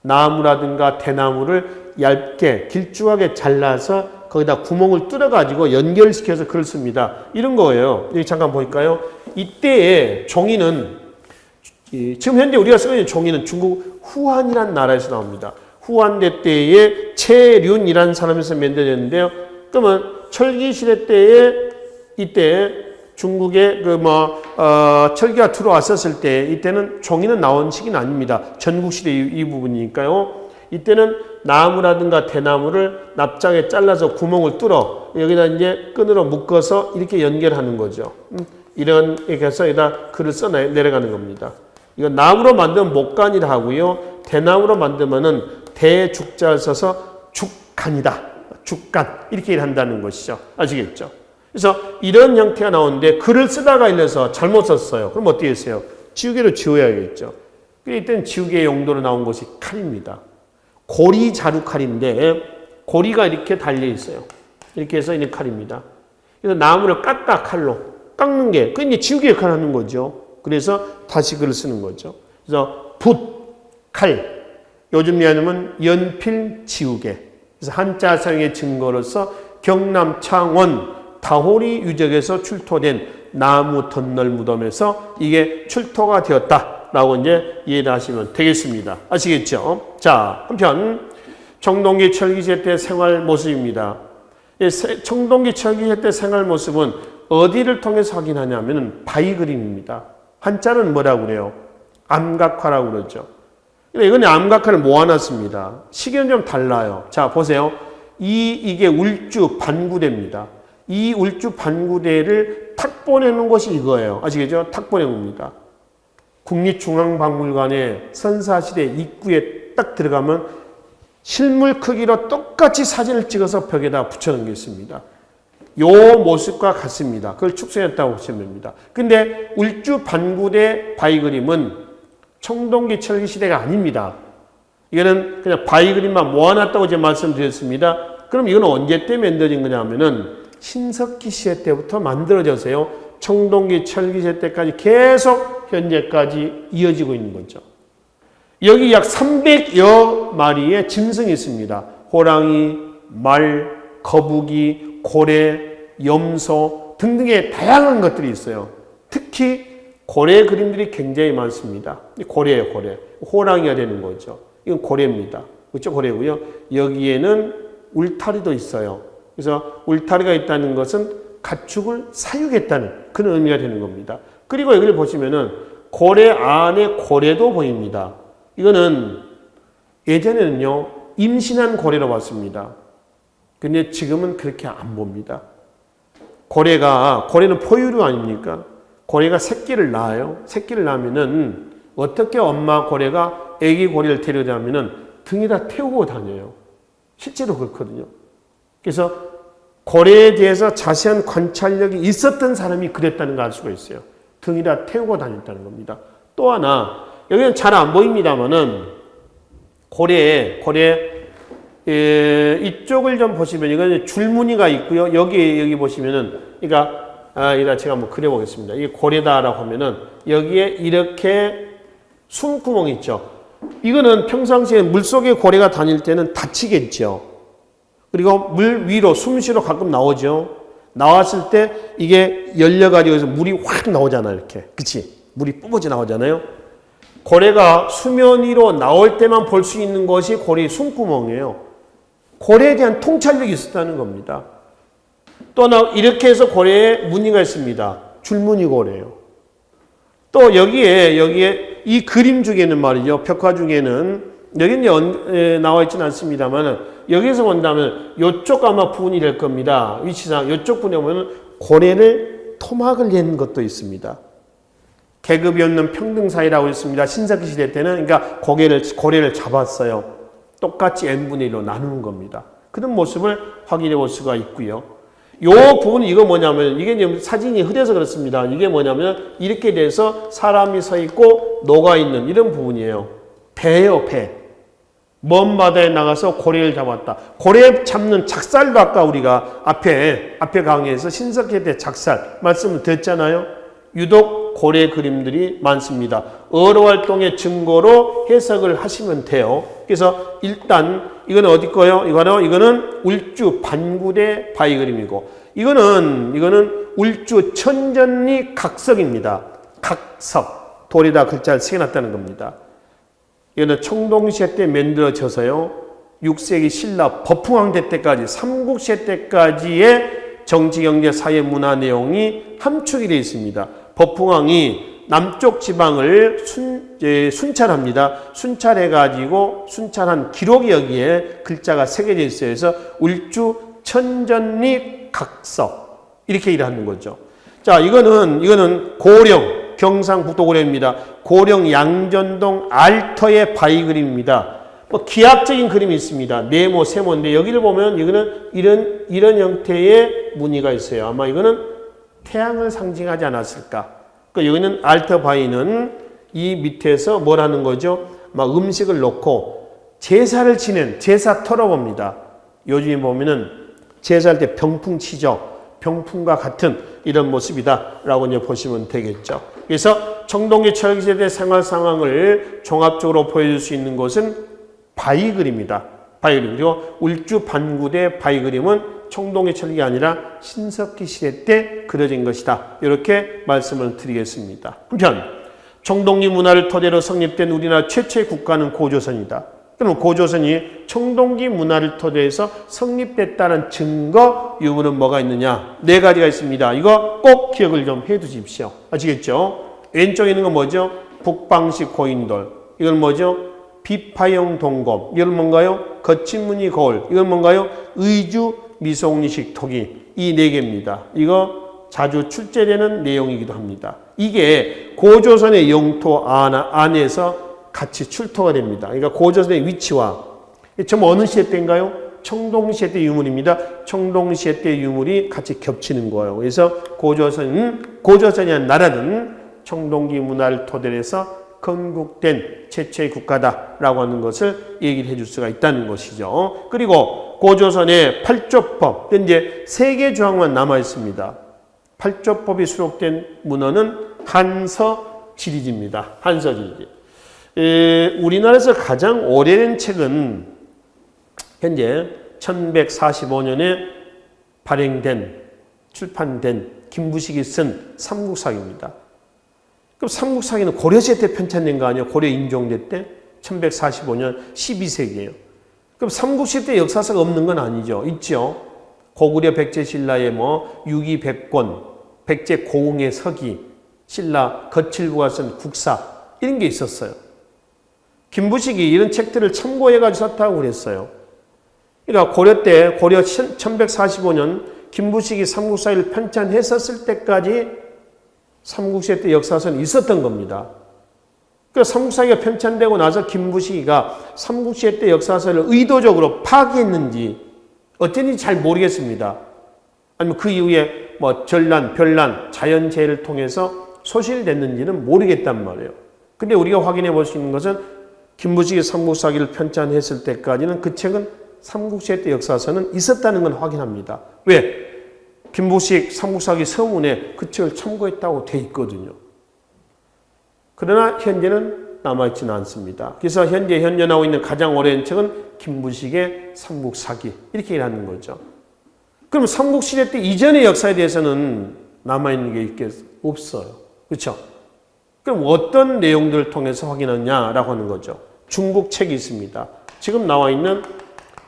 나무라든가 대나무를 얇게 길쭉하게 잘라서 거기다 구멍을 뚫어가지고 연결시켜서 글을 씁니다. 이런 거예요. 여기 잠깐 볼까요? 이때의 종이는 지금 현재 우리가 쓰고 있는 종이는 중국 후한이라는 나라에서 나옵니다. 후한대 때에 채륜이라는 사람에서 만들어졌는데요. 그러면 철기 시대 때에 이때 중국에 철기가 들어왔었을 때 이때는 종이는 나온 시기는 아닙니다. 전국 시대 이 부분이니까요. 이때는 나무라든가 대나무를 납작에 잘라서 구멍을 뚫어 여기다 이제 끈으로 묶어서 이렇게 연결하는 거죠. 이렇게 해서 여기다 글을 써 내려가는 겁니다. 이거 나무로 만든 목간이라 하고요. 대나무로 만들면은 대죽자를 써서 죽간이다. 죽간 이렇게 한다는 것이죠. 아시겠죠? 그래서 이런 형태가 나오는데 글을 쓰다가 일러서 잘못 썼어요. 그럼 어떻게 했어요? 지우개로 지워야겠죠. 그래서 이때는 지우개의 용도로 나온 것이 칼입니다. 고리 자루 칼인데 고리가 이렇게 달려 있어요. 이렇게 해서 있는 칼입니다. 그래서 나무를 깎아 칼로 깎는 게 그게 이제 지우개 역할을 하는 거죠. 그래서 다시 글을 쓰는 거죠. 그래서 붓, 칼, 요즘 얘기하면 연필, 지우개. 그래서 한자 사용의 증거로서 경남 창원 다호리 유적에서 출토된 나무 덧널 무덤에서 이게 출토가 되었다라고 이제 이해를 하시면 되겠습니다. 아시겠죠? 자, 한편 청동기 철기시대 때 생활 모습입니다. 청동기 철기시대 때 생활 모습은 어디를 통해서 확인하냐면 바위 그림입니다. 한자는 뭐라고 그래요? 암각화라고 그러죠. 이건 암각화를 모아놨습니다. 시계는 좀 달라요. 자, 보세요. 이게 울주 반구대입니다. 이 울주 반구대를 탁 보내는 것이 이거예요. 아시겠죠? 탁 보낸 겁니다. 국립중앙박물관의 선사시대 입구에 딱 들어가면 실물 크기로 똑같이 사진을 찍어서 벽에다 붙여놓은 게 있습니다. 요 모습과 같습니다. 그걸 축소했다고 보시면 됩니다. 근데 울주 반구대 바위 그림은 청동기 철기 시대가 아닙니다. 이거는 그냥 바위 그림만 모아놨다고 제가 말씀드렸습니다. 그럼 이건 언제 때 만들어진 거냐 하면은 신석기 시대 때부터 만들어져서요. 청동기 철기 시대 때까지 계속 현재까지 이어지고 있는 거죠. 여기 약 300여 마리의 짐승이 있습니다. 호랑이, 말, 거북이, 고래, 염소 등등의 다양한 것들이 있어요. 특히 고래 그림들이 굉장히 많습니다. 고래예요, 고래. 호랑이가 되는 거죠. 이건 고래입니다. 그렇죠? 고래고요. 여기에는 울타리도 있어요. 그래서 울타리가 있다는 것은 가축을 사육했다는 그런 의미가 되는 겁니다. 그리고 여기를 보시면은 고래 안에 고래도 보입니다. 이거는 예전에는요, 임신한 고래로 봤습니다. 근데 지금은 그렇게 안 봅니다. 고래는 포유류 아닙니까? 고래가 새끼를 낳아요. 새끼를 낳으면은 어떻게 엄마 고래가 아기 고래를 데려다면은 등에다 태우고 다녀요. 실제로 그렇거든요. 그래서 고래에 대해서 자세한 관찰력이 있었던 사람이 그랬다는 걸 알 수가 있어요. 등에다 태우고 다녔다는 겁니다. 또 하나, 여기는 잘 안 보입니다만은 고래 이쪽을 좀 보시면 이거는 줄무늬가 있고요. 여기 보시면은 그러니까 제가 한번 그려보겠습니다. 이게 고래다라고 하면은 여기에 이렇게 숨구멍이 있죠. 이거는 평상시에 물속에 고래가 다닐 때는 다치겠죠. 그리고 물 위로 숨쉬러 가끔 나오죠. 나왔을 때 이게 열려가지고 여기서 물이 확 나오잖아요. 이렇게. 그치? 물이 뿜어져 나오잖아요. 고래가 수면 위로 나올 때만 볼 수 있는 것이 고래의 숨구멍이에요. 고래에 대한 통찰력이 있었다는 겁니다. 또 하나 이렇게 해서 고래에 무늬가 있습니다. 줄무늬 고래예요. 또 여기에 이 그림 중에는 말이죠. 벽화 중에는 여기는 나와 있지는 않습니다만 여기에서 본다면 이쪽 아마 부분이 될 겁니다. 위치상 이쪽 부분에 보면 고래를 토막을 낸 것도 있습니다. 계급이 없는 평등사회라고 했습니다. 신석기 시대 때는 그러니까 고래를 잡았어요. 똑같이 n분의 1로 나누는 겁니다. 그런 모습을 확인해 볼 수가 있고요. 요 부분은 이거 뭐냐면 이게 이제 사진이 흐려서 그렇습니다. 이게 뭐냐면 이렇게 돼서 사람이 서 있고 녹아 있는 이런 부분이에요. 배예요, 배. 먼 바다에 나가서 고래를 잡았다. 고래 잡는 작살도 아까 우리가 앞에 강의에서 신석기 때 작살 말씀을 드렸잖아요. 유독 고래 그림들이 많습니다. 어로 활동의 증거로 해석을 하시면 돼요. 그래서 일단 이거는 어디 거요? 이거는 울주 반구대 바위 그림이고 이거는 울주 천전리 각석입니다. 각석. 돌에다 글자를 새겨놨다는 겁니다. 이거는 청동시대 때 만들어져서요. 6세기 신라 법흥왕대 때까지 삼국시대 때까지의 정치, 경제, 사회, 문화 내용이 함축이 되어 있습니다. 법흥왕이 남쪽 지방을 순찰합니다. 순찰해가지고 순찰한 기록이 여기에 글자가 새겨져 있어요. 그래서 울주 천전리 각석 이렇게 일하는 거죠. 자, 이거는 고령 경상북도 고령입니다. 고령 양전동 알터의 바위 그림입니다. 뭐 기하학적인 그림이 있습니다. 네모, 세모인데 여기를 보면 이거는 이런 형태의 무늬가 있어요. 아마 이거는 태양을 상징하지 않았을까. 그러니까 여기는 알터 바위는 이 밑에서 뭘 하는 거죠? 막 음식을 놓고 제사를 지낸 제사 털어봅니다. 요즘에 보면은 제사할 때 병풍 치죠. 병풍과 같은 이런 모습이다라고 이제 보시면 되겠죠. 그래서 청동기 철기시대 생활 상황을 종합적으로 보여줄 수 있는 것은 바위 그림이다. 바위 그림. 그리고 울주 반구대 바위 그림은 청동기 철기가 아니라 신석기 시대 때 그려진 것이다. 이렇게 말씀을 드리겠습니다. 한편 청동기 문화를 토대로 성립된 우리나라 최초의 국가는 고조선이다. 그럼 고조선이 청동기 문화를 토대로 해서 성립됐다는 증거 유무는 뭐가 있느냐? 4가지가 있습니다. 이거 꼭 기억을 좀 해두십시오. 아시겠죠? 왼쪽에 있는 건 뭐죠? 북방식 고인돌. 이건 뭐죠? 비파형 동검. 이건 뭔가요? 거친 무늬 거울. 이건 뭔가요? 의주 미송리식 토기. 이 4개입니다. 이거 자주 출제되는 내용이기도 합니다. 이게 고조선의 영토 안에서 같이 출토가 됩니다. 그러니까 고조선의 위치와 전부 어느 시대 때인가요? 청동시대 때 유물입니다. 청동시대 때 유물이 같이 겹치는 거예요. 그래서 고조선이라는 나라는 청동기 문화를 토대로 해서 건국된 최초의 국가다라고 하는 것을 얘기를 해줄 수가 있다는 것이죠. 그리고 고조선의 8조법, 현재 3개 조항만 남아 있습니다. 8조법이 수록된 문헌은 한서지리지입니다. 한서지리지. 우리나라에서 가장 오래된 책은 현재 1145년에 출판된 김부식이 쓴 삼국사기입니다. 그럼 삼국사기는 고려시대 때 편찬된 거 아니에요? 고려 인종대 때? 1145년 12세기예요. 그럼 삼국시대 역사서가 없는 건 아니죠. 있죠. 고구려 백제신라의 유기백권, 백제고흥의 서기, 신라 거칠부가 쓴 국사 이런 게 있었어요. 김부식이 이런 책들을 참고해가지고 썼다고 그랬어요. 그러니까 고려 1145년 김부식이 삼국사기를 편찬했었을 때까지 삼국시대 때 역사서는 있었던 겁니다. 그래서 삼국사기가 편찬되고 나서 김부식이가 삼국시대 때 역사서를 의도적으로 파기했는지 어쩐지 잘 모르겠습니다. 아니면 그 이후에 전란, 별난, 자연재해를 통해서 소실됐는지는 모르겠단 말이에요. 근데 우리가 확인해 볼 수 있는 것은 김부식이 삼국사기를 편찬했을 때까지는 그 책은 삼국시대 때 역사서는 있었다는 건 확인합니다. 왜? 김부식 삼국사기 서문에 그 책을 참고했다고 돼 있거든요. 그러나 현재는 남아있지는 않습니다. 그래서 현재 나오고 있는 가장 오래된 책은 김부식의 삼국사기 이렇게 하는 거죠. 그럼 삼국시대 때 이전의 역사에 대해서는 남아있는 게 없어요. 그렇죠? 그럼 어떤 내용들을 통해서 확인하냐라고 하는 거죠. 중국 책이 있습니다. 지금 나와 있는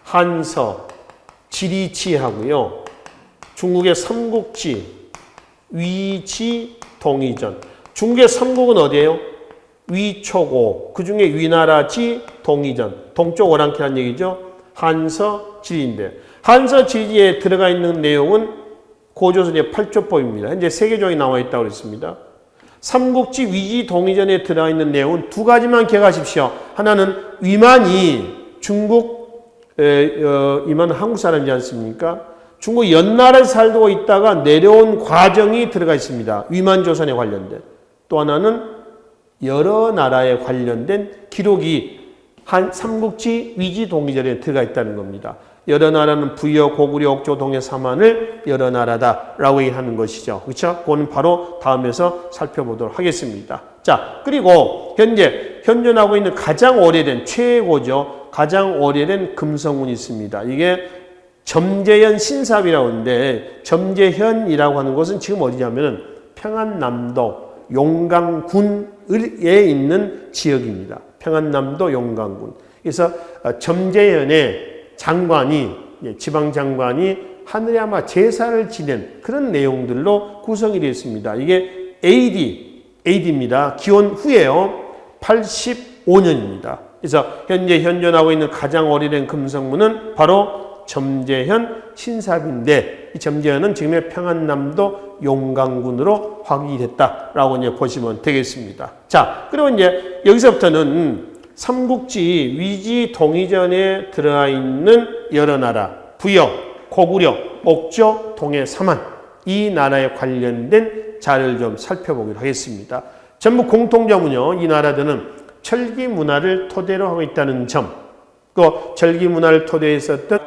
한서, 지리치하고요. 중국의 삼국지, 위지, 동이전. 중국의 삼국은 어디예요? 위초고, 그 중에 위나라지, 동이전. 동쪽 오랑캐라는 얘기죠. 한서, 지리인데 한서, 지리에 들어가 있는 내용은 고조선의 8조법입니다. 현재 3개 조항이 나와 있다고 그랬습니다. 삼국지, 위지, 동이전에 들어가 있는 내용은 2가지만 기억하십시오. 하나는 위만이 위만은 한국 사람이지 않습니까? 중국 연나라에 살고 있다가 내려온 과정이 들어가 있습니다. 위만조선에 관련된. 또 하나는 여러 나라에 관련된 기록이 삼국지, 위지, 동이전에 들어가 있다는 겁니다. 여러 나라는 부여, 고구려, 옥조, 동해, 삼한을 여러 나라다라고 얘기하는 것이죠. 그렇죠? 그거는 바로 다음에서 살펴보도록 하겠습니다. 자, 그리고 현재 현존하고 있는 가장 오래된 최고죠. 가장 오래된 금성문이 있습니다. 이게 점재현 신삽이라고 하는데 점재현이라고 하는 곳은 지금 어디냐면은 평안남도 용강군에 있는 지역입니다. 평안남도 용강군. 그래서 점재현의 장관이, 지방장관이 하늘에 아마 제사를 지낸 그런 내용들로 구성이 되어 있습니다. 이게 AD입니다. 기원 후에요. 85년입니다. 그래서 현재 현존하고 있는 가장 오래된 금성문은 바로 점재현 신삽인데 이 점재현은 지금의 평안남도 용강군으로 확인이 됐다라고 이제 보시면 되겠습니다. 자, 그리고 이제 여기서부터는 삼국지, 위지, 동이전에 들어가 있는 여러 나라, 부여, 고구려, 옥조, 동해, 삼한 이 나라에 관련된 자료를 좀 살펴보기로 하겠습니다. 전부 공통점은요. 이 나라들은 철기 문화를 토대로 하고 있다는 점, 그 철기 문화를 토대로 했었던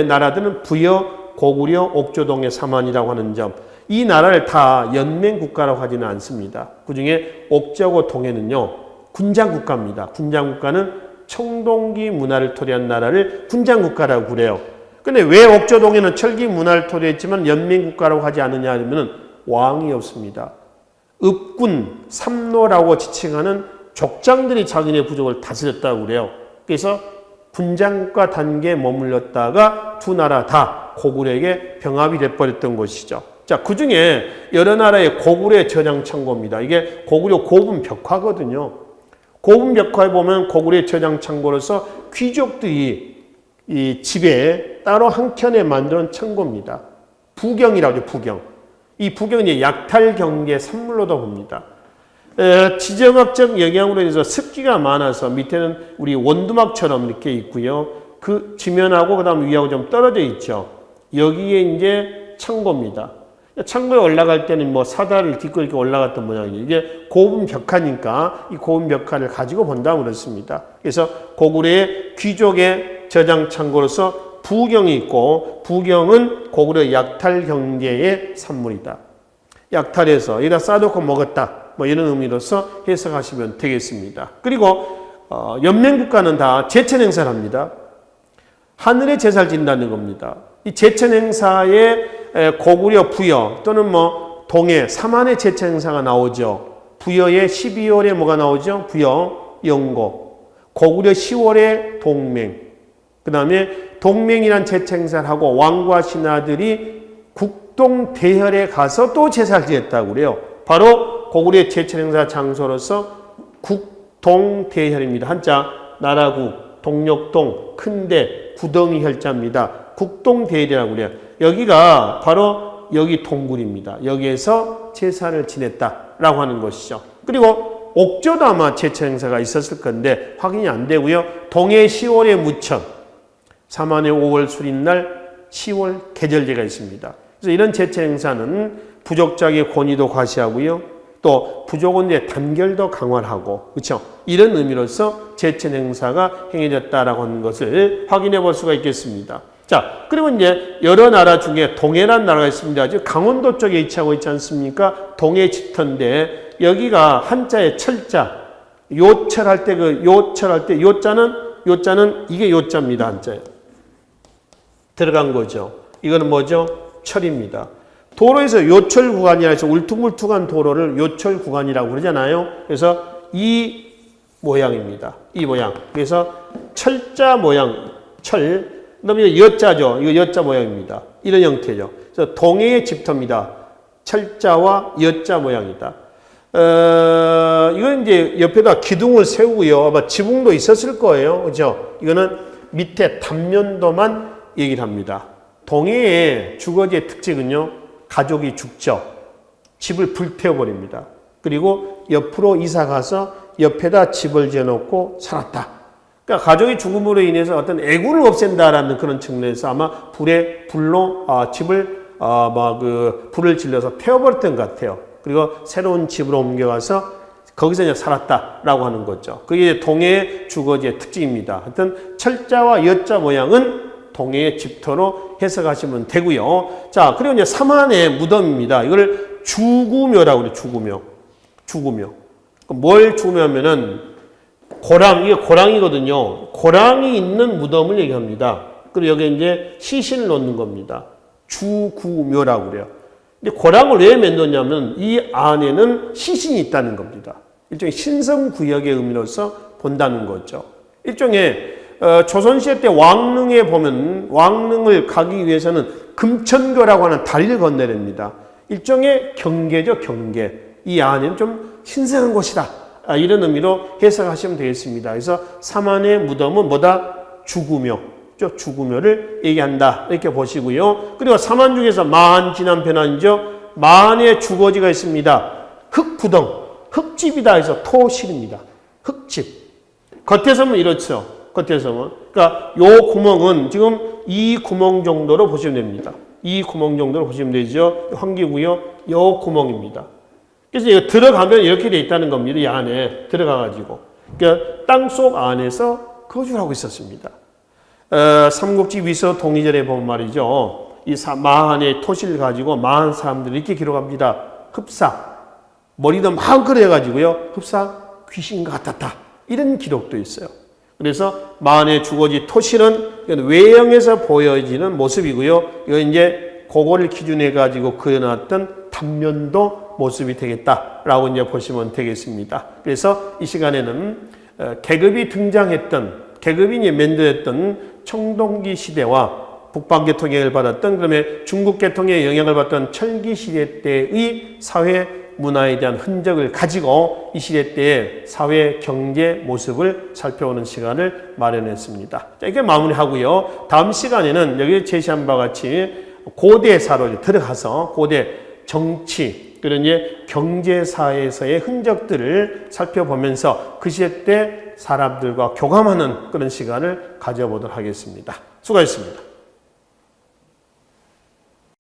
나라들은 부여, 고구려, 옥조, 동해, 삼한이라고 하는 점, 이 나라를 다 연맹 국가라고 하지는 않습니다. 그 중에 옥조하고 동해는요. 군장국가입니다. 군장국가는 청동기 문화를 토대한 나라를 군장국가라고 그래요. 근데 왜 옥조동에는 철기 문화를 토대했지만 연맹국가라고 하지 않느냐 하면 왕이 없습니다. 읍군, 삼노라고 지칭하는 족장들이 자기네 부족을 다스렸다고 그래요. 그래서 분장과 단계에 머물렀다가 두 나라 다 고구려에게 병합이 돼버렸던 것이죠. 자, 그 중에 여러 나라의 고구려의 저장 창고입니다. 이게 고구려 고분 벽화거든요. 고분 벽화에 보면 고구려의 저장 창고로서 귀족들이 이 집에 따로 한 켠에 만드는 창고입니다. 부경이라고 하죠, 부경. 이 부경은 이제 약탈 경계 산물로도 봅니다. 지정학적 영향으로 인해서 습기가 많아서 밑에는 우리 원두막처럼 이렇게 있고요. 그 지면하고 그다음 위하고 좀 떨어져 있죠. 여기에 이제 창고입니다. 창고에 올라갈 때는 뭐 사다를 딛고 이렇게 올라갔던 모양이에요. 이게 고분 벽화니까 이 고분 벽화를 가지고 본다고 그렇습니다. 그래서 고구려의 귀족의 저장 창고로서 부경이 있고, 부경은 고구려 약탈 경제의 산물이다. 약탈해서 여기다 싸놓고 먹었다. 뭐 이런 의미로서 해석하시면 되겠습니다. 그리고 연맹국가는 다 제천 행사를 합니다. 하늘에 제사를 지낸다는 겁니다. 이 제천 행사에 고구려 부여 또는 뭐 동해 삼한의 제천 행사가 나오죠. 부여의 12월에 뭐가 나오죠? 부여 영고. 고구려 10월에 동맹. 그 다음에 동맹이란 제천 행사를 하고 왕과 신하들이 국동 대혈에 가서 또 제사를 지냈다고 그래요. 바로 고구려의 제천 행사 장소로서 국동대혈입니다. 한자 나라국, 동력동, 큰대, 구덩이 혈자입니다. 국동대혈이라고 그래요. 여기가 바로 여기 동굴입니다. 여기에서 제사를 지냈다라고 하는 것이죠. 그리고 옥저도 아마 제천 행사가 있었을 건데 확인이 안 되고요. 동해 10월에 무천, 삼한의 5월 수린날 10월 계절제가 있습니다. 그래서 이런 제천 행사는 부족자의 권위도 과시하고요. 또 부족은 이제 단결도 강화하고, 그렇죠? 이런 의미로서 제천 행사가 행해졌다라고 하는 것을 확인해 볼 수가 있겠습니다. 자, 그리고 이제 여러 나라 중에 동해라는 나라가 있습니다. 지금 강원도 쪽에 위치하고 있지 않습니까? 동해 집터인데 여기가 한자의 철자, 요철할 때 요철할 때 요자는 이게 요자입니다. 한자에 들어간 거죠. 이거는 뭐죠? 철입니다. 도로에서 요철 구간이라 해서 울퉁불퉁한 도로를 요철 구간이라고 그러잖아요. 그래서 이 모양입니다. 이 모양. 그래서 철자 모양, 철. 그다음에 여자죠. 이거 여자 모양입니다. 이런 형태죠. 그래서 동해의 집터입니다. 철자와 여자 모양이다. 이건 이제 옆에다 기둥을 세우고요. 아마 지붕도 있었을 거예요. 그죠? 이거는 밑에 단면도만 얘기를 합니다. 동해의 주거지의 특징은요. 가족이 죽죠. 집을 불태워버립니다. 그리고 옆으로 이사가서 옆에다 집을 지어놓고 살았다. 그러니까 가족이 죽음으로 인해서 어떤 애군을 없앤다라는 그런 측면에서 아마 불로 집을 불을 질러서 태워버렸던 것 같아요. 그리고 새로운 집으로 옮겨가서 거기서 이제 살았다라고 하는 거죠. 그게 동해의 주거지의 특징입니다. 하여튼 철자와 여자 모양은 동해의 집터로 해석하시면 되고요. 자, 그리고 이제 삼한의 무덤입니다. 이걸 주구묘라고 그래요. 주구묘. 뭘 주구묘하면은 이게 고랑이거든요. 고랑이 있는 무덤을 얘기합니다. 그리고 여기 이제 시신을 놓는 겁니다. 주구묘라고 그래요. 근데 고랑을 왜 만들었냐면 이 안에는 시신이 있다는 겁니다. 일종의 신성구역의 의미로서 본다는 거죠. 일종의 조선시대 때 왕릉에 보면 왕릉을 가기 위해서는 금천교라고 하는 다리를 건너야 됩니다. 일종의 경계죠, 경계. 이 안에는 좀 신성한 곳이다. 이런 의미로 해석하시면 되겠습니다. 그래서 삼한의 무덤은 뭐다? 주구묘. 주구묘를 얘기한다. 이렇게 보시고요. 그리고 삼한 중에서 마한, 진한, 변한이죠. 마한의 주거지가 있습니다. 흙구덩, 흙집이다 해서 토실입니다. 흙집. 겉에서는 이렇죠. 겉에서는. 그러니까 요 구멍은 지금 이 구멍 정도로 보시면 됩니다. 이 구멍 정도로 보시면 되죠. 환기고요. 요 구멍입니다. 그래서 이거 들어가면 이렇게 돼 있다는 겁니다. 이 안에 들어가가지고. 그러니까 땅속 안에서 거주를 하고 있었습니다. 삼국지 위서 동의절에 보면 말이죠. 이 마한의 토시를 가지고 마한 사람들이 이렇게 기록합니다. 흡사. 머리도 마음껏 해가지고요. 흡사 귀신 같았다. 이런 기록도 있어요. 그래서 마한의 주거지 토실은 외형에서 보여지는 모습이고요. 이거 이제 그거를 기준해 가지고 그려놨던 단면도 모습이 되겠다라고 이제 보시면 되겠습니다. 그래서 이 시간에는 계급이 등장했던 계급인이 면도했던 청동기 시대와 북방계통의 영향을 받았던, 그다음에 중국계통의 영향을 받던 철기 시대 때의 사회 문화에 대한 흔적을 가지고 이 시대 때의 사회 경제 모습을 살펴보는 시간을 마련했습니다. 자, 이렇게 마무리하고요. 다음 시간에는 여기 제시한 바와 같이 고대사로 들어가서 고대 정치, 그런 경제사에서의 흔적들을 살펴보면서 그 시대 때 사람들과 교감하는 그런 시간을 가져보도록 하겠습니다. 수고하셨습니다.